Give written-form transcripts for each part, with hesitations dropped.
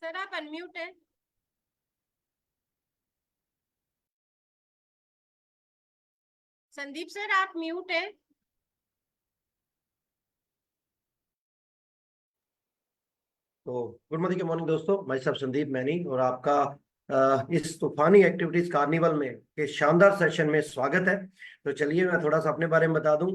Sir आप unmute है। Sandeep sir आप म्यूट है। तो गुड मॉर्निंग के मॉर्निंग दोस्तों, मैं सब संदीप मैनी और आपका इस तूफानी एक्टिविटीज कार्निवल में के शानदार सेशन में स्वागत है। तो चलिए मैं थोड़ा सा अपने बारे में बता दूं।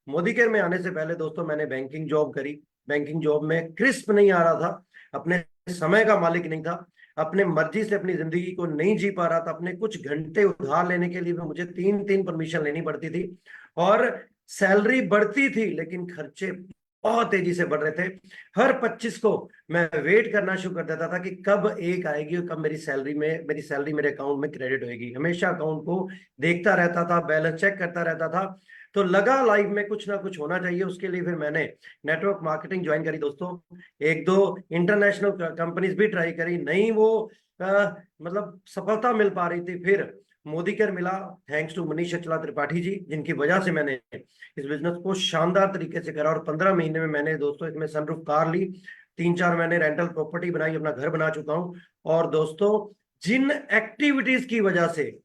मोदी केयर में आने से पहले दोस्तों मैंने बैंकिंग जॉब करी। बैंकिंग जॉब में क्रिस्प नहीं आ रहा था, अपने समय का मालिक नहीं था, अपने मर्जी से अपनी जिंदगी को नहीं जी पा रहा था। अपने कुछ घंटे उधार लेने के लिए भी मुझे तीन तीन परमिशन लेनी पड़ती थी और सैलरी बढ़ती थी लेकिन खर्चे बहुत तेजी से बढ़ रहे थे। हर 25 को मैं वेट करना शुरू कर देता था कि कब एक आएगी और कब मेरी सैलरी मेरे अकाउंट में क्रेडिट होगी। हमेशा अकाउंट को देखता रहता था, बैलेंस चेक करता रहता था। तो लगा लाइफ में कुछ ना कुछ होना चाहिए। उसके लिए फिर मैंने नेटवर्क मार्केटिंग ज्वाइन करी दोस्तों। एक दो इंटरनेशनल कंपनीज भी ट्राई करी, नहीं वो मतलब सफलता मिल पा रही थी। फिर मोदी केयर मिला, थैंक्स टू मनीष चला त्रिपाठी जी, जिनकी वजह से मैंने इस बिजनेस को शानदार तरीके से करा। और 15 महीने में मैंने दोस्तों इसमें सनरूफ कार ली, 3-4 मैंने रेंटल प्रॉपर्टी बनाई, अपना घर बना चुका हूं। और दोस्तों जिन एक्टिविटीज की वजह से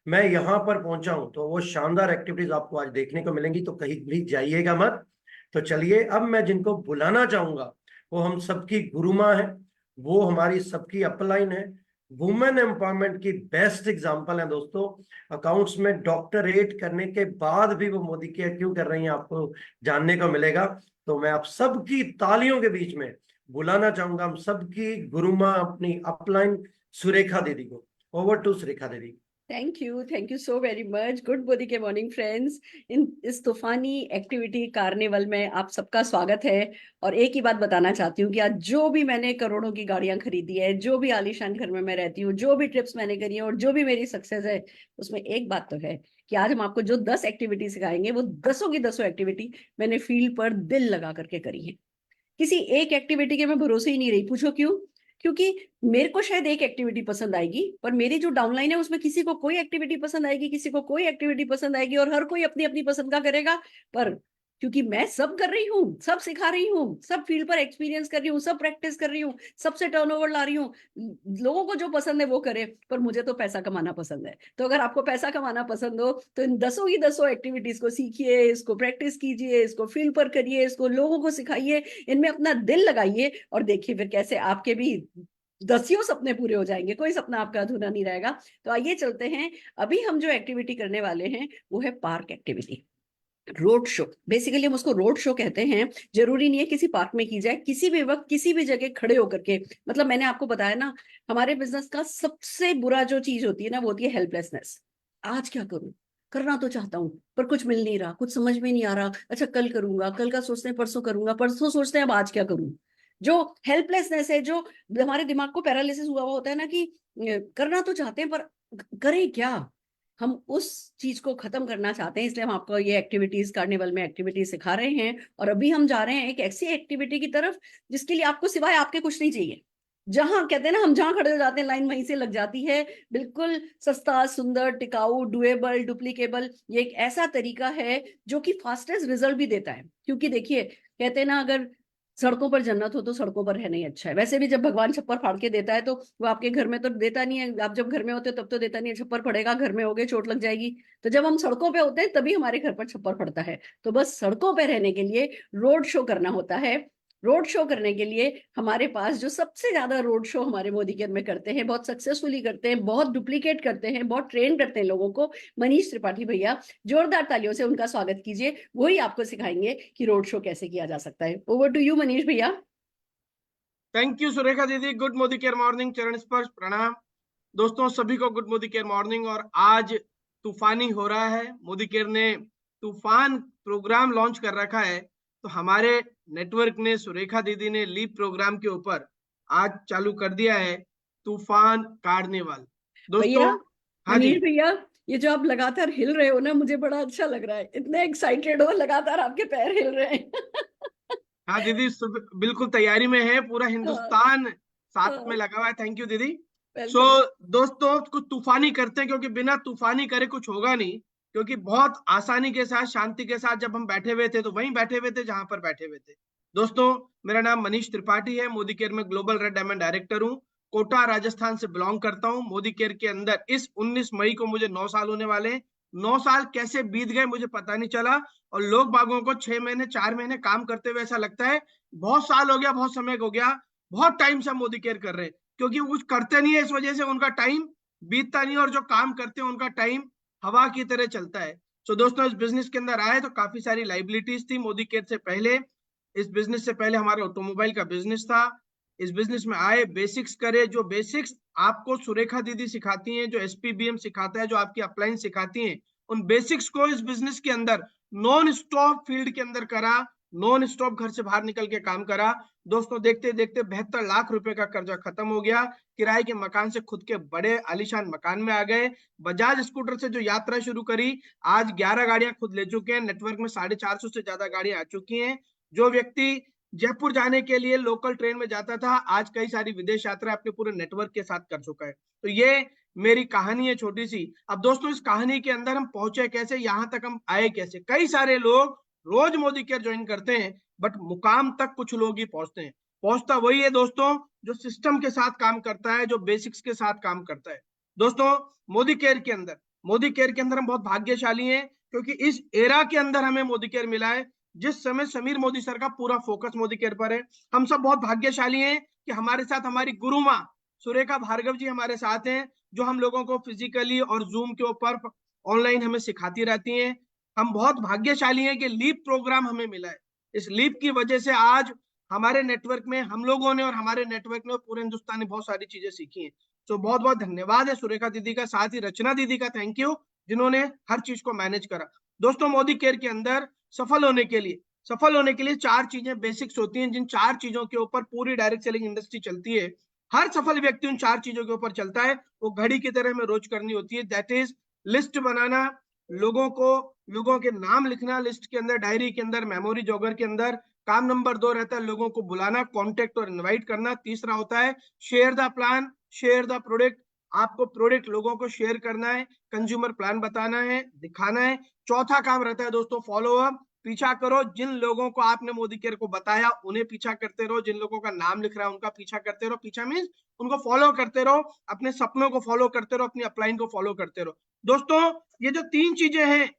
मैं यहां पर पहुंचा हूं, तो वो शानदार एक्टिविटीज आपको आज देखने को मिलेंगी, तो कहीं भी जाइएगा मत। तो चलिए अब मैं जिनको बुलाना चाहूंगा वो हम सबकी गुरु माँ है, वो हमारी सबकी अपलाइन है, वुमेन एम्पावरमेंट की बेस्ट एग्जांपल है दोस्तों। अकाउंट्स में डॉक्टरेट करने के बाद भी वो मोदी केयर क्यों कर रही हैं आपको जानने को मिलेगा। तो मैं आप सबकी तालियों के बीच में बुलाना चाहूंगा हम सबकी गुरुमा अपनी अपलाइन सुरेखा दीदी को। ओवर टू सुरेखा दीदी। Thank you so very much. Good Modi के मॉर्निंग फ्रेंड्स। इस तूफानी एक्टिविटी कार्निवल में आप सबका स्वागत है। और एक ही बात बताना चाहती हूँ कि आज जो भी मैंने करोड़ों की गाड़ियां खरीदी है, जो भी आलीशान घर में मैं रहती हूँ, जो भी ट्रिप्स मैंने करी है और जो भी मेरी सक्सेस है, उसमें एक बात तो है कि आज हम आपको जो 10 एक्टिविटी सिखाएंगे वो 10 की 10 एक्टिविटी मैंने फील्ड पर दिल लगा करके करी है। किसी एक एक्टिविटी के मैं भरोसे ही नहीं रही। पूछो क्यों? क्योंकि मेरे को शायद एक एक्टिविटी पसंद आएगी, पर मेरी जो डाउनलाइन है उसमें किसी को कोई एक्टिविटी पसंद आएगी, किसी को कोई एक्टिविटी पसंद आएगी, और हर कोई अपनी अपनी पसंद का करेगा। पर क्योंकि मैं सब कर रही हूँ, सब सिखा रही हूँ, सब फील्ड पर एक्सपीरियंस कर रही हूँ, सब प्रैक्टिस कर रही हूँ, सबसे टर्नओवर ला रही हूँ, लोगों को जो पसंद है वो करे। पर मुझे तो पैसा कमाना पसंद है। तो अगर आपको पैसा कमाना पसंद हो तो इन 10 की 10 एक्टिविटीज को सीखिए, इसको प्रैक्टिस कीजिए, इसको फील्ड पर करिए, इसको लोगों को सिखाइए, इनमें अपना दिल लगाइए और देखिए फिर कैसे आपके भी 10 सपने पूरे हो जाएंगे। कोई सपना आपका अधूरा नहीं रहेगा। तो आइए चलते हैं। अभी हम जो एक्टिविटी करने वाले हैं वो है park activity, road show. Basically हम उसको रोड शो कहते हैं। जरूरी नहीं है किसी पार्क में की जाए, किसी भी वक्त किसी भी जगह खड़े होकर के। मतलब मैंने आपको बताया ना, हमारे बिजनेस का सबसे बुरा जो चीज होती है ना, वो होती है हेल्पलेसनेस। आज क्या करूं, करना तो चाहता हूं पर कुछ मिल नहीं रहा, कुछ समझ में नहीं आ रहा। अच्छा कल करूंगा, कल का सोचते हैं परसों करूंगा, परसों सोचते हैं अब आज क्या करूं। जो हेल्पलेसनेस है, जो हमारे दिमाग को पैरालिसिस हुआ हुआ होता है ना, कि करना तो चाहते हैं पर करें क्या, हम उस चीज को खत्म करना चाहते हैं। इसलिए हम आपको ये एक्टिविटीज कार्निवल में एक्टिविटीज सिखा रहे हैं। और अभी हम जा रहे हैं एक ऐसी एक्टिविटी की तरफ जिसके लिए आपको सिवाय आपके कुछ नहीं चाहिए। जहां कहते हैं ना, हम जहां खड़े हो जाते हैं लाइन वहीं से लग जाती है। बिल्कुल सस्ता, सुंदर, टिकाऊ, डुएबल, डुप्लीकेबल, ये एक ऐसा तरीका है जो कि फास्टेस्ट रिजल्ट भी देता है। क्योंकि देखिए कहते हैं ना, अगर सड़कों पर जन्नत हो तो सड़कों पर रहना ही अच्छा है। वैसे भी जब भगवान छप्पर फाड़ के देता है तो वो आपके घर में तो देता नहीं है। आप जब घर में होते हो तब तो देता नहीं है, छप्पर पड़ेगा, घर में होगे चोट लग जाएगी। तो जब हम सड़कों पे होते हैं तभी हमारे घर पर छप्पर पड़ता है। तो बस सड़कों पे रहने के लिए रोड शो करना होता है। रोड शो करने के लिए हमारे पास जो सबसे ज्यादा रोड शो हमारे मोदी केयर में करते हैं, बहुत सक्सेसफुली करते हैं, बहुत डुप्लीकेट करते हैं, बहुत ट्रेन करते हैं लोगों को, मनीष त्रिपाठी भैया। जोरदार तालियों से उनका स्वागत कीजिए। वही आपको सिखाएंगे कि रोड शो कैसे किया जा सकता है। ओवर टू यू मनीष भैया। थैंक यू सुरेखा दीदी। गुड मोदी केयर मॉर्निंग, चरण स्पर्श प्रणाम दोस्तों सभी को। Good Modi care morning. और आज तूफानी हो रहा है, मोदी केयर ने तूफान प्रोग्राम लॉन्च कर रखा है। तो हमारे नेटवर्क ने, सुरेखा दीदी ने लीप प्रोग्राम के ऊपर आज चालू कर दिया है तूफान कार्निवल दोस्तों। हाँ जी मनीष भैया, ये जो आप लगातार हिल रहे हो ना, मुझे बड़ा अच्छा लग रहा है। इतने एक्साइटेड हो, लगातार आपके पैर हिल रहे हैं। हाँ दीदी, बिल्कुल तैयारी में है, पूरा हिंदुस्तान साथ में हाँ, लगा हुआ है। थैंक यू दीदी। So welcome. दोस्तों कुछ तूफानी करते हैं, क्योंकि बिना तूफानी करे कुछ होगा नहीं। क्योंकि बहुत आसानी के साथ, शांति के साथ जब हम बैठे हुए थे तो वहीं बैठे हुए थे जहां पर बैठे हुए थे। दोस्तों मेरा नाम मनीष त्रिपाठी है, मोदी केयर में ग्लोबल रेड डायमंड डायरेक्टर हूं। कोटा राजस्थान से बिलोंग करता हूं। मोदी केयर के अंदर इस 19 मई को मुझे 9 साल होने वाले हैं। 9 साल कैसे बीत गए मुझे पता नहीं चला, और लोग बागों को 6 महीने 4 महीने काम करते हुए ऐसा लगता है बहुत साल हो गया, बहुत समय हो गया, बहुत टाइम से मोदी केयर कर रहे हैं, क्योंकि वो कुछ करते नहीं है, इस वजह से उनका टाइम बीतता नहीं है, और जो काम करते हैं उनका टाइम हवा की तरह चलता है। तो दोस्तों इस बिजनेस के अंदर आए तो काफी सारी लाइबिलिटीज थी मोदी केयर से पहले। इस बिजनेस से पहले हमारा ऑटोमोबाइल का बिजनेस था। इस बिजनेस में आए, बेसिक्स करे, जो बेसिक्स आपको सुरेखा दीदी सिखाती हैं, जो एसपीबीएम सिखाता है, जो आपकी अपलाइन सिखाती हैं, उन बेसिक्स को इस बिजनेस के अंदर नॉन स्टॉप फील्ड के अंदर करा, नॉन स्टॉप घर से बाहर निकल के काम करा। दोस्तों देखते देखते 72 लाख रुपए का कर्जा खत्म हो गया। किराए के मकान से खुद के बड़े आलीशान मकान में आ गए। बजाज स्कूटर से जो यात्रा शुरू करी, आज 11 गाड़ियां खुद ले चुके हैं। नेटवर्क में 450 से ज्यादा गाड़ियां आ चुकी हैं। जो व्यक्ति जयपुर जाने के लिए लोकल ट्रेन में जाता था, आज कई सारी विदेश यात्रा अपने पूरे नेटवर्क के साथ कर चुका है। तो ये मेरी कहानी है छोटी सी। अब दोस्तों इस कहानी के अंदर हम पहुंचे कैसे, यहां तक हम आए कैसे। कई सारे लोग रोज मोदी केयर ज्वाइन करते हैं, बट मुकाम तक कुछ लोग ही पहुंचते हैं। पहुंचता वही है दोस्तों जो सिस्टम के साथ काम करता है, जो बेसिक्स के साथ काम करता है। दोस्तों मोदी केयर के अंदर हम बहुत भाग्यशाली हैं, क्योंकि इस एरा के अंदर हमें मोदी केयर मिला है, जिस समय समीर मोदी सर का पूरा फोकस मोदी केयर पर है। हम सब बहुत भाग्यशाली हैं कि हमारे साथ हमारी गुरु माँ सुरेखा भार्गव जी हमारे साथ हैं, जो हम लोगों को फिजिकली और जूम के ऊपर ऑनलाइन हमें सिखाती रहती हैं। हम बहुत भाग्यशाली हैं कि लीप प्रोग्राम हमें मिला है। इस लीप की वजह से आज हमारे नेटवर्क में हम लोगों ने और हमारे नेटवर्क ने पूरे हिंदुस्तान में बहुत सारी चीजें सीखी हैं। तो बहुत बहुत धन्यवाद है सुरेखा दीदी का, साथ ही रचना दीदी का थैंक यू, जिन्होंने हर चीज को मैनेज करा। दोस्तों मोदी केयर के अंदर सफल होने के लिए 4 चीजें बेसिक्स होती हैं, जिन 4 चीजों के ऊपर पूरी डायरेक्ट सेलिंग इंडस्ट्री चलती है। हर सफल व्यक्ति उन 4 चीजों के ऊपर चलता है। वो घड़ी की तरह हमें रोज करनी होती है। दैट इज लिस्ट बनाना, लोगों के नाम लिखना लिस्ट के अंदर, डायरी के अंदर, मेमोरी जॉगर के अंदर। काम नंबर 2 रहता है लोगों को बुलाना, कॉन्टेक्ट और इनवाइट करना। तीसरा होता है share the plan, share the product. आपको प्रोडक्ट लोगों को शेयर करना है, कंज्यूमर प्लान बताना है, दिखाना है। चौथा काम रहता है दोस्तों फॉलो अप, पीछा करो। जिन लोगों को आपने मोदी केयर को बताया उन्हें पीछा करते रहो, जिन लोगों का नाम लिख रहा है उनका पीछा करते रहो। पीछा मीन्स उनको फॉलो करते रहो, अपने सपनों को फॉलो करते रहो, अपनी अपलाइन को फॉलो करते रहो। दोस्तों ये जो 3 चीजें हैं,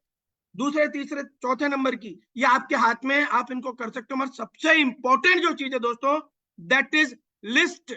दूसरे तीसरे चौथे नंबर की, ये आपके हाथ में, आप इनको कर सकते हो। मगर सबसे इंपॉर्टेंट जो चीज है दोस्तों, दैट इज लिस्ट।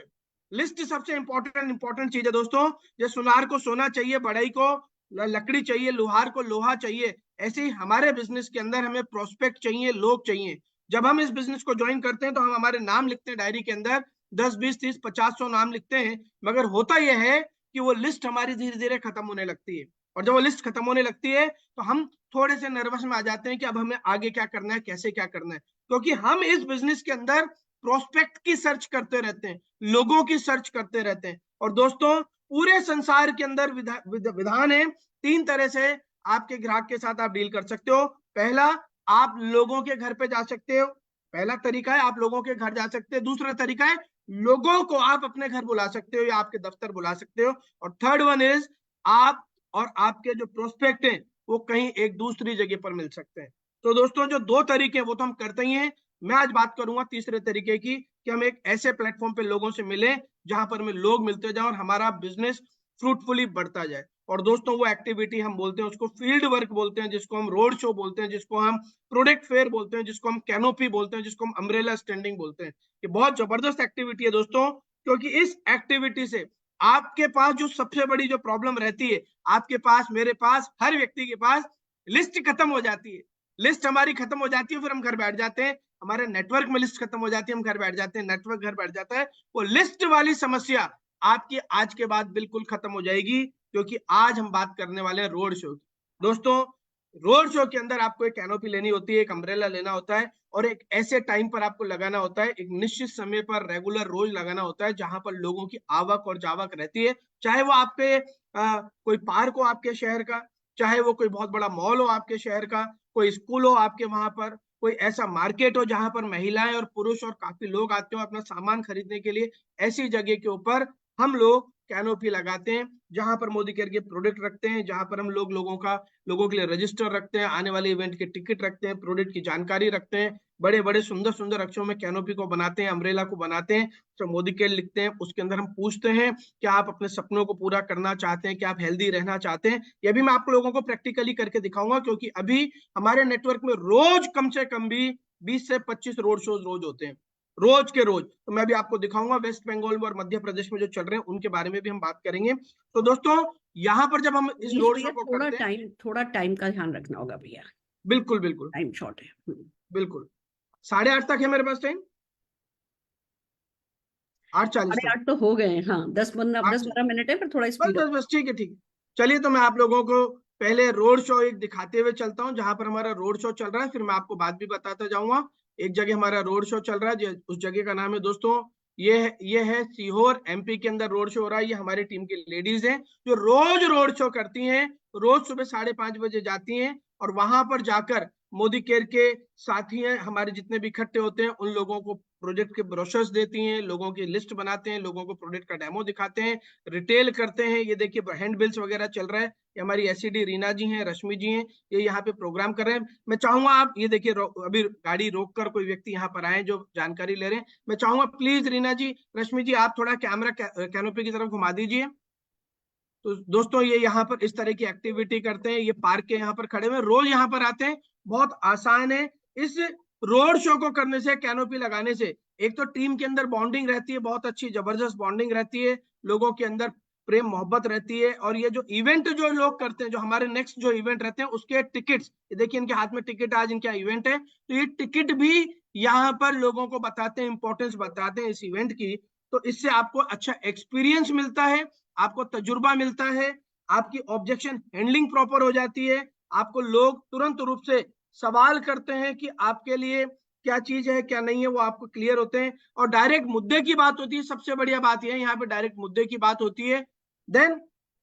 लिस्ट सबसे इंपॉर्टेंट चीज है दोस्तों। ये सुनार को सोना चाहिए, बढ़ई को लकड़ी चाहिए, लोहार को लोहा चाहिए। ऐसे ही हमारे बिजनेस के अंदर हमें प्रोस्पेक्ट चाहिए, लोग चाहिए। जब हम इस बिजनेस को ज्वाइन करते हैं तो हम हमारे नाम लिखते हैं डायरी के अंदर, 10 20 30 50 100 नाम लिखते हैं। मगर होता यह है कि वो लिस्ट हमारी धीरे धीरे खत्म होने लगती है, और जब वो लिस्ट खत्म होने लगती है तो हम थोड़े से नर्वस में आ जाते हैं कि अब हमें आगे क्या करना है, कैसे क्या करना है। क्योंकि हम इस बिजनेस के अंदर प्रोस्पेक्ट की सर्च करते रहते हैं, लोगों की सर्च करते रहते हैं। और दोस्तों पूरे संसार के अंदर विधान है, 3 तरह से आपके ग्राहक के साथ आप डील कर सकते हो। पहला, आप लोगों के घर पे जा सकते हो। पहला तरीका है आप लोगों के घर जा सकते हो। दूसरा तरीका है लोगों को आप अपने घर बुला सकते हो या आपके दफ्तर बुला सकते हो। और थर्ड वन इज आप और आपके जो प्रोस्पेक्ट हैं वो कहीं एक दूसरी जगह पर मिल सकते हैं। तो दोस्तों जो 2 तरीके वो तो हम करते ही हैं। मैं आज बात करूंगा तीसरे तरीके की, कि हम एक ऐसे प्लेटफॉर्म पे लोगों से मिले जहां पर हमें लोग मिलते जाए और हमारा बिजनेस फ्रूटफुली बढ़ता जाए। और दोस्तों वो एक्टिविटी हम बोलते हैं उसको फील्ड वर्क बोलते हैं, जिसको हम रोड शो बोलते हैं, जिसको हम प्रोडक्ट फेयर बोलते हैं, जिसको हम कैनोपी बोलते हैं, जिसको हम अम्ब्रेला स्टैंडिंग बोलते हैं। ये बहुत जबरदस्त एक्टिविटी है दोस्तों, क्योंकि इस एक्टिविटी से आपके पास जो सबसे बड़ी जो प्रॉब्लम रहती है, आपके पास, मेरे पास, हर व्यक्ति के पास लिस्ट खत्म हो जाती है। लिस्ट हमारी खत्म हो जाती है, फिर हम घर बैठ जाते हैं। हमारे नेटवर्क में लिस्ट खत्म हो जाती है, हम घर बैठ जाते हैं, नेटवर्क घर बैठ जाता है। वो लिस्ट वाली समस्या आपकी आज के बाद बिल्कुल खत्म हो जाएगी, क्योंकि आज हम बात करने वाले हैं रोड शो की। दोस्तों रोड शो के अंदर आपको एक कैनोपी लेनी होती है, एक अम्ब्रेला लेना होता है, और एक ऐसे टाइम पर आपको लगाना होता है, एक निश्चित समय पर रेगुलर रोज लगाना होता है, जहां पर लोगों की आवक और जावक रहती है। चाहे वो आपके कोई पार्क हो आपके शहर का, चाहे वो कोई बहुत बड़ा मॉल हो आपके शहर का, कोई स्कूल हो आपके वहां पर, कोई ऐसा मार्केट हो जहां पर महिलाएं और पुरुष और काफी लोग आते हो अपना सामान खरीदने के लिए। ऐसी जगह के ऊपर हम लोग कैनोपी लगाते हैं, जहां पर मोदी केयर के प्रोडक्ट रखते हैं, जहां पर हम लोगों के लिए रजिस्टर रखते हैं, आने वाले इवेंट के टिकट रखते हैं, प्रोडक्ट की जानकारी रखते हैं, बड़े बड़े सुंदर सुंदर अक्षरों में कैनोपी को बनाते हैं, अम्ब्रेला को बनाते हैं, तो मोदी केयर लिखते हैं। उसके अंदर हम पूछते हैं क्या आप अपने सपनों को पूरा करना चाहते हैं, क्या आप हेल्दी रहना चाहते हैं। ये भी मैं आप लोगों को प्रैक्टिकली करके दिखाऊंगा, क्योंकि अभी हमारे नेटवर्क में रोज कम से कम भी 20 से 25 रोड शोज रोज होते हैं, रोज के रोज। तो मैं भी आपको दिखाऊंगा वेस्ट बंगाल में और मध्य प्रदेश में जो चल रहे हैं उनके बारे में भी हम बात करेंगे। तो दोस्तों यहाँ पर जब हम इस रोड शो को करते हैं, थोड़ा टाइम का ध्यान रखना होगा भैया। बिल्कुल बिल्कुल, टाइम शॉर्ट है। बिल्कुल 8:30 तक है मेरे पास टाइम, 8:40 तक। 8:30 तो हो गए हैं, हाँ 10-12 मिनट है, पर थोड़ा बस स्पीड बस बस, ठीक है ठीक है। चलिए, तो मैं आप लोगों को पहले रोड शो एक दिखाते हुए चलता हूँ, जहां पर हमारा रोड शो चल रहा है, फिर मैं आपको बात भी बताता जाऊंगा। एक जगह हमारा रोड शो चल रहा है, उस जगह का नाम है दोस्तों, ये है सीहोर, एमपी के अंदर रोड शो हो रहा है। ये हमारी टीम की लेडीज हैं जो रोज रोड शो करती हैं, रोज सुबह 5:30 बजे जाती हैं और वहां पर जाकर मोदी केयर के साथी हैं हमारे जितने भी इकट्ठे होते हैं उन लोगों को प्रोजेक्ट के ब्रोशर्स देती हैं, लोगों की लिस्ट बनाते हैं, लोगों को प्रोजेक्ट का डेमो दिखाते हैं, रिटेल करते हैं। ये देखिए हैंड बिल्स वगैरह चल रहा है। ये हमारी एसईडी रीना जी हैं, रश्मि जी हैं, ये यहाँ पे प्रोग्राम कर रहे हैं। मैं चाहूंगा आप ये देखिए, अभी गाड़ी रोक कर कोई व्यक्ति यहाँ पर आए जो जानकारी ले रहे हैं। मैं चाहूंगा प्लीज रीना जी, रश्मि जी, आप थोड़ा कैमरा कैनोपी की तरफ घुमा दीजिए। तो दोस्तों ये यहाँ पर इस तरह की एक्टिविटी करते हैं, ये पार्क के यहाँ पर खड़े हुए रोज यहाँ पर आते हैं। बहुत आसान है इस रोड शो को करने से, कैनोपी लगाने से। एक तो टीम के अंदर बॉन्डिंग रहती है, बहुत अच्छी जबरदस्त बॉन्डिंग रहती है, लोगों के अंदर प्रेम मोहब्बत रहती है। और ये जो इवेंट जो लोग करते हैं, जो हमारे नेक्स्ट जो इवेंट रहते हैं उसके टिकट्स, ये देखिए इनके हाथ में टिकट, आज इनका इवेंट है, तो ये टिकट भी यहाँ पर लोगों को बताते हैं, इंपॉर्टेंस बताते हैं इस इवेंट की। तो इससे आपको अच्छा एक्सपीरियंस मिलता है, आपको तजुर्बा मिलता है, आपकी ऑब्जेक्शन हैंडलिंग प्रॉपर हो जाती है, आपको लोग तुरंत रूप से सवाल करते हैं कि आपके लिए क्या चीज है क्या नहीं है, वो आपको क्लियर होते हैं और डायरेक्ट मुद्दे की बात होती है। सबसे बढ़िया बात यह है यहाँ पे डायरेक्ट मुद्दे की बात होती है। देन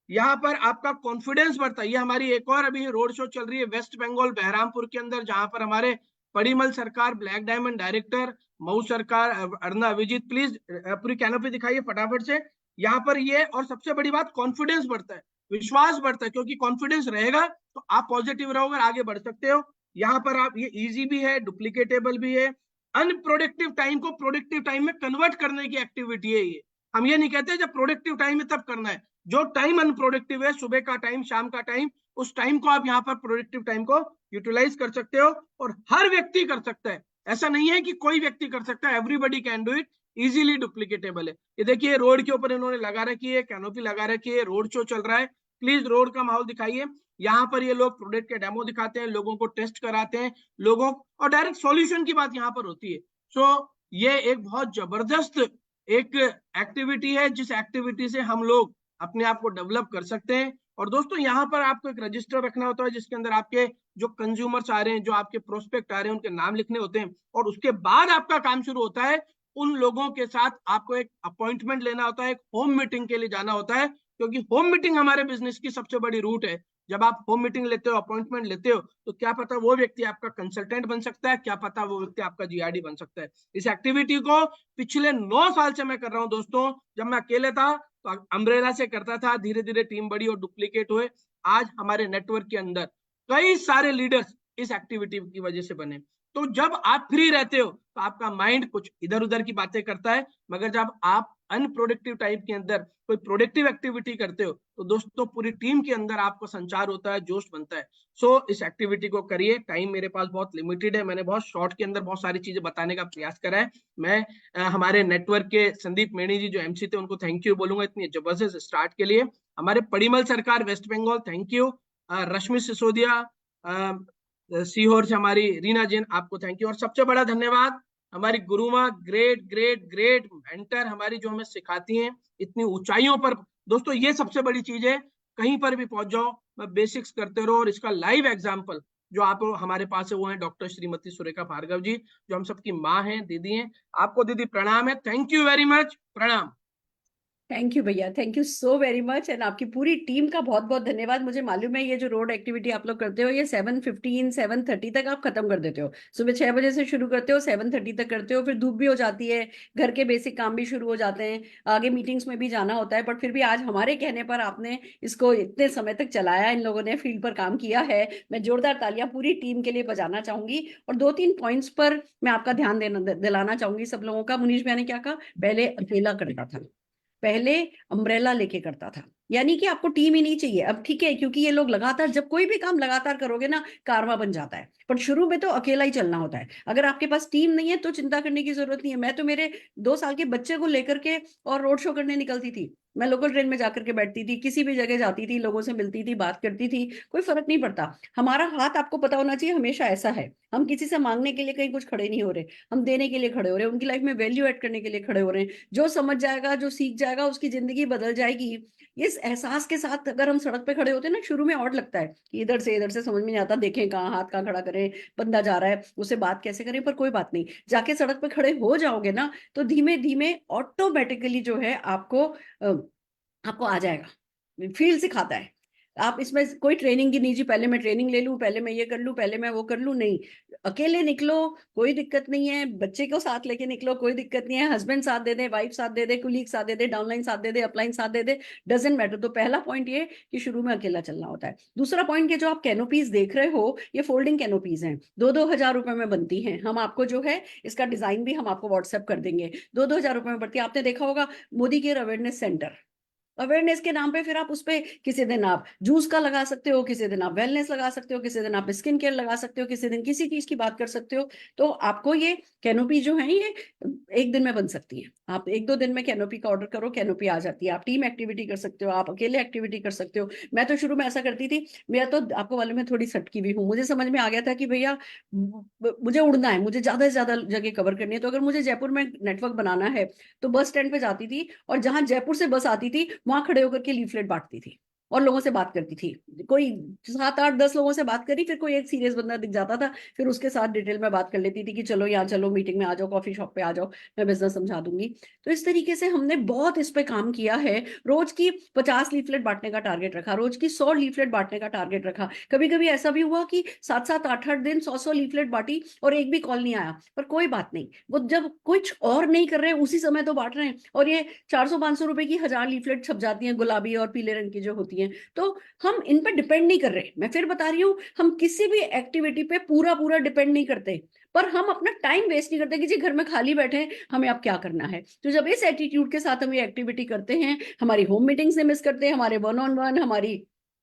यहाँ पर आपका कॉन्फिडेंस बढ़ता है। ये हमारी एक और अभी रोड शो चल रही है वेस्ट बंगाल बहरामपुर के अंदर, जहां पर हमारे परिमल सरकार, ब्लैक डायमंड डायरेक्टर, मऊ सरकार, अर्ना अभिजीत, प्लीज पूरी कैनोपी दिखाइए फटाफट से। यहाँ पर ये, और सबसे बड़ी बात, कॉन्फिडेंस बढ़ता है, विश्वास बढ़ता है, क्योंकि कॉन्फिडेंस रहेगा तो आप पॉजिटिव रहोगे, आगे बढ़ सकते हो। यहाँ पर आप, ये इजी भी है, डुप्लीकेटेबल भी है, अनप्रोडक्टिव टाइम को प्रोडक्टिव टाइम में कन्वर्ट करने की एक्टिविटी है ये। हम ये नहीं कहते जब प्रोडक्टिव टाइम है तब करना है, जो टाइम अनप्रोडक्टिव है, सुबह का टाइम, शाम का टाइम, उस टाइम को आप यहाँ पर प्रोडक्टिव टाइम को यूटिलाइज कर सकते हो। और हर व्यक्ति कर सकता है, ऐसा नहीं है कि कोई व्यक्ति कर सकता है, everybody can do it, easily duplicatable है। ये देखिए रोड के ऊपर इन्होंने लगा रखी है, कैनोपी लगा रखी है, रोड शो चल रहा है। प्लीज रोड का माहौल दिखाइए। यहाँ पर ये लोग प्रोडक्ट के डेमो दिखाते हैं, लोगों को टेस्ट कराते हैं, लोगों, और डायरेक्ट सॉल्यूशन की बात यहाँ पर होती है। सो ये एक बहुत जबरदस्त एक एक्टिविटी है, जिस एक्टिविटी से हम लोग अपने आप को डेवलप कर सकते हैं। और दोस्तों यहाँ पर आपको एक रजिस्टर रखना होता है, जिसके अंदर आपके जो कंज्यूमर्स आ रहे हैं, जो आपके प्रोस्पेक्ट आ रहे हैं, उनके नाम लिखने होते हैं। और उसके बाद आपका काम शुरू होता है, उन लोगों के साथ आपको एक अपॉइंटमेंट लेना होता है, एक होम मीटिंग के लिए जाना होता है, क्योंकि होम मीटिंग हमारे बिजनेस की सबसे बड़ी रूट है। जब आप होम मीटिंग लेते हो, अपॉइंटमेंट लेते हो, तो क्या पता वो व्यक्ति आपका कंसल्टेंट बन सकता है, क्या पता वो व्यक्ति आपका जीआरडी बन सकता है। इस एक्टिविटी को पिछले 9 साल से मैं कर रहा हूं दोस्तों। जब मैं अकेले था तो अम्ब्रेला से करता था, धीरे धीरे टीम बढ़ी और डुप्लीकेट हुए। आज हमारे नेटवर्क के अंदर कई सारे लीडर्स इस एक्टिविटी की वजह से बने। तो जब आप फ्री रहते हो तो आपका माइंड कुछ इधर उधर की बातें करता है, मगर जब आप अनप्रोडक्टिव टाइम के अंदर कोई प्रोडक्टिव एक्टिविटी करते हो तो दोस्तों पूरी टीम के अंदर आपको संचार होता है, जोश बनता है। सो इस एक्टिविटी को करिए। टाइम मेरे पास बहुत लिमिटेड है, मैंने बहुत शॉर्ट के अंदर बहुत सारी चीजें बताने का प्रयास करा है। मैं हमारे नेटवर्क के संदीप मेणी जी जो एमसी थे उनको थैंक यू बोलूंगा इतनी जबरदस्त स्टार्ट के लिए। हमारे परिमल सरकार वेस्ट बंगाल, थैंक यू। रश्मि सिसोदिया सीहोर से हमारी रीना जैन, आपको थैंक यू। और सबसे बड़ा धन्यवाद हमारी गुरुमा, ग्रेट ग्रेट ग्रेट मेंटर हमारी, जो हमें सिखाती हैं इतनी ऊंचाइयों पर। दोस्तों ये सबसे बड़ी चीज है, कहीं पर भी पहुंच जाओ, मैं बेसिक्स करते रहो। और इसका लाइव एग्जांपल जो आप हमारे पास है वो है डॉक्टर श्रीमती सुरेखा भार्गव जी, जो हम सबकी माँ हैं, दीदी हैं। आपको दीदी प्रणाम है, थैंक यू वेरी मच, प्रणाम। थैंक यू भैया, thank you so very much. And आपकी पूरी टीम का बहुत बहुत धन्यवाद। मुझे मालूम है ये जो रोड एक्टिविटी आप लोग करते हो ये 7:15 7:30 तक आप खत्म कर देते हो। सुबह 6 बजे से शुरू करते हो, 7:30 तक करते हो, फिर धूप भी हो जाती है, घर के बेसिक काम भी शुरू हो जाते हैं, आगे मीटिंग्स में भी जाना होता है, बट फिर भी आज हमारे कहने पर आपने इसको इतने समय तक चलाया, इन लोगों ने फील्ड पर काम किया है। मैं जोरदार तालियां पूरी टीम के लिए बजाना चाहूंगी। और 2-3 पॉइंट्स पर मैं आपका ध्यान दिलाना चाहूंगी सब लोगों का। मुनीश भैया ने क्या कहा, पहले अकेला करता था, पहले अम्ब्रेला लेके करता था, यानी कि आपको टीम ही नहीं चाहिए। अब ठीक है, क्योंकि ये लोग लगातार, जब कोई भी काम लगातार करोगे ना कारवां बन जाता है, पर शुरू में तो अकेला ही चलना होता है। अगर आपके पास टीम नहीं है तो चिंता करने की जरूरत नहीं है। मैं तो मेरे 2 साल के बच्चे को लेकर के और रोड शो करने निकलती थी। मैं लोकल ट्रेन में जाकर के बैठती थी, किसी भी जगह जाती थी, लोगों से मिलती थी, बात करती थी, कोई फर्क नहीं पड़ता। हमारा हाथ, आपको पता होना चाहिए, हमेशा ऐसा है, हम किसी से मांगने के लिए कहीं कुछ खड़े नहीं हो रहे, हम देने के लिए खड़े हो रहे हैं, उनकी लाइफ में वैल्यू ऐड करने के लिए खड़े हो रहे हैं। जो समझ जाएगा, जो सीख जाएगा, उसकी जिंदगी बदल जाएगी। इस एहसास के साथ अगर हम सड़क पे खड़े होते हैं ना, शुरू में और लगता है कि इधर से समझ में नहीं आता, देखें कहाँ हाथ कहाँ खड़ा करें, बंदा जा रहा है उससे बात कैसे करें, पर कोई बात नहीं, जाके सड़क पे खड़े हो जाओगे ना तो धीमे धीमे ऑटोमेटिकली जो है आपको आ जाएगा। फील सिखाता है। आप इसमें कोई ट्रेनिंग की नहीं जी, पहले मैं ट्रेनिंग ले लूं, पहले मैं ये कर लूं, पहले मैं वो कर लूं, नहीं। अकेले निकलो, कोई दिक्कत नहीं है, बच्चे को साथ लेके निकलो, कोई दिक्कत नहीं है, हस्बैंड साथ दे दे, वाइफ साथ दे दे, कुलीग साथ दे दे, डाउनलाइन साथ दे दे, अपलाइन साथ दे दे, डजेंट मैटर। तो पहला पॉइंट ये कि शुरू में अकेला चलना होता है। दूसरा पॉइंट, के जो आप कैनोपीज देख रहे हो, ये फोल्डिंग कैनोपीज हैं, 2-2 हजार रुपए में बनती हैं। हम आपको जो है इसका डिजाइन भी हम आपको व्हाट्सएप कर देंगे। 2-2 हजार रुपए में बढ़ती है। आपने देखा होगा Modi care awareness centre, awareness के नाम पे फिर आप उस पे किसी दिन आप जूस का लगा सकते हो, किसी दिन आप वेलनेस लगा सकते हो, किसी दिन आप स्किन केयर लगा सकते हो, किसी दिन किसी चीज की बात कर सकते हो। तो आपको ये कैनोपी जो है ये एक दिन में बन सकती है। आप 1-2 दिन में कैनोपी का ऑर्डर करो, कैनोपी आ जाती है। आप टीम एक्टिविटी कर सकते हो, आप अकेले एक्टिविटी कर सकते हो। मैं तो शुरू में ऐसा करती थी, मेरा तो आपको मालूम है थोड़ी सटकी भी हूँ, मुझे समझ में आ गया था कि भैया मुझे उड़ना है, मुझे ज्यादा से ज्यादा जगह कवर करनी है। तो अगर मुझे जयपुर में नेटवर्क बनाना है तो बस स्टैंड पे जाती थी, और जहां जयपुर से बस आती थी वहां खड़े होकर के लीफलेट बांटती थी और लोगों से बात करती थी। कोई 7-8-10 लोगों से बात करी, फिर कोई एक सीरियस बंदा दिख जाता था, फिर उसके साथ डिटेल में बात कर लेती थी कि चलो यहाँ चलो, मीटिंग में आ जाओ, कॉफी शॉप पे आ जाओ, मैं बिजनेस समझा दूंगी। तो इस तरीके से हमने बहुत इस पे काम किया है। रोज की 50 लीफलेट बांटने का टारगेट रखा, रोज की 100 लीफलेट बांटने का टारगेट रखा। कभी कभी ऐसा भी हुआ कि 7-7 8-8 दिन 100-100 लीफलेट बांटी और एक भी कॉल नहीं आया, पर कोई बात नहीं, वो जब कुछ और नहीं कर रहे हैं उसी समय तो बांट रहे हैं। और ये 400-500 रुपए की 1000 लीफलेट छप जाती हैं, गुलाबी और पीले रंग की जो होती हैं। तो हम इन पर डिपेंड नहीं कर रहे। मैं फिर बता रही हूँ, हम किसी भी एक्टिविटी पे पूरा पूरा डिपेंड नहीं करते, पर हम अपना टाइम वेस्ट नहीं करते कि जी घर में खाली बैठे हैं, हमें अब क्या करना है। तो जब इस एटीट्यूड के साथ हम ये एक्टिविटी करते हैं, हमारी होम मीटिंग से मिस करते हैं, हमारे 1-on-1, हमारी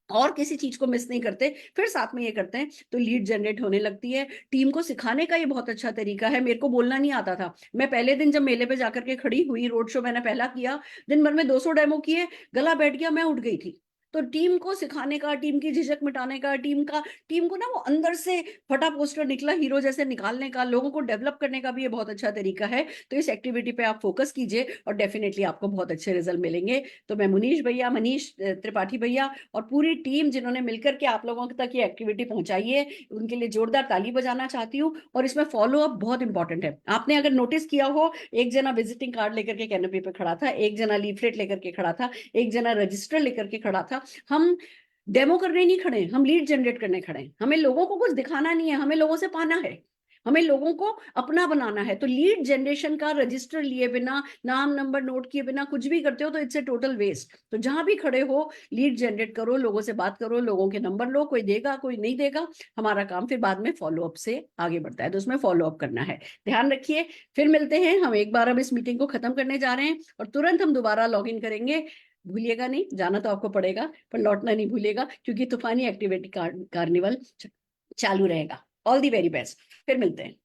और किसी चीज को मिस नहीं करते, फिर साथ में ये करते हैं, तो लीड जनरेट होने लगती है। टीम को सिखाने का ये बहुत अच्छा तरीका है। मेरे को बोलना नहीं आता था। मैं पहले दिन जब मेले पे जाकर के खड़ी हुई, रोड शो मैंने पहला किया, दिन भर में 200 डेमो किए, गला बैठ गया, मैं उठ गई थी। तो टीम को सिखाने का, टीम की झिझक मिटाने का, टीम को ना वो अंदर से फटा पोस्टर निकला हीरो जैसे निकालने का, लोगों को डेवलप करने का भी ये बहुत अच्छा तरीका है। तो इस एक्टिविटी पे आप फोकस कीजिए और डेफिनेटली आपको बहुत अच्छे रिजल्ट मिलेंगे। तो मैं मुनीश भैया, मनीष त्रिपाठी भैया और पूरी टीम जिन्होंने मिलकर के आप लोगों तक ये एक्टिविटी पहुंचाई है, उनके लिए जोरदार ताली बजाना चाहती हूँ। और इसमें फॉलो अप बहुत इंपॉर्टेंट है। आपने अगर नोटिस किया हो, एक जना विजिटिंग कार्ड लेकर के कैनोपी पे खड़ा था, एक जना लीफलेट लेकर के खड़ा था, एक जना रजिस्टर लेकर के खड़ा था। हम डेमो करने नहीं खड़े, हम लीड जनरेट करने खड़े हैं। हमें लोगों को कुछ दिखाना नहीं है, हमें लोगों से पाना है, हमें लोगों को अपना बनाना है। तो लीड जनरेशन का रजिस्टर लिए बिना, नाम नंबर नोट किए बिना कुछ भी करते हो तो इट्स ए टोटल वेस्ट। तो जहां भी खड़े हो लीड जनरेट करो, लोगों से बात करो, लोगों के नंबर लो, कोई देगा कोई नहीं देगा, हमारा काम फिर बाद में फॉलो अप से आगे बढ़ता है। तो उसमें फॉलो अप करना है, ध्यान रखिए। फिर मिलते हैं हम एक बार, अब इस मीटिंग को खत्म करने जा रहे हैं और तुरंत हम दोबारा लॉग इन करेंगे। भूलिएगा नहीं, जाना तो आपको पड़ेगा पर लौटना नहीं भूलिएगा, क्योंकि तूफानी एक्टिविटी कार्निवल चालू रहेगा। ऑल दी वेरी बेस्ट, फिर मिलते हैं।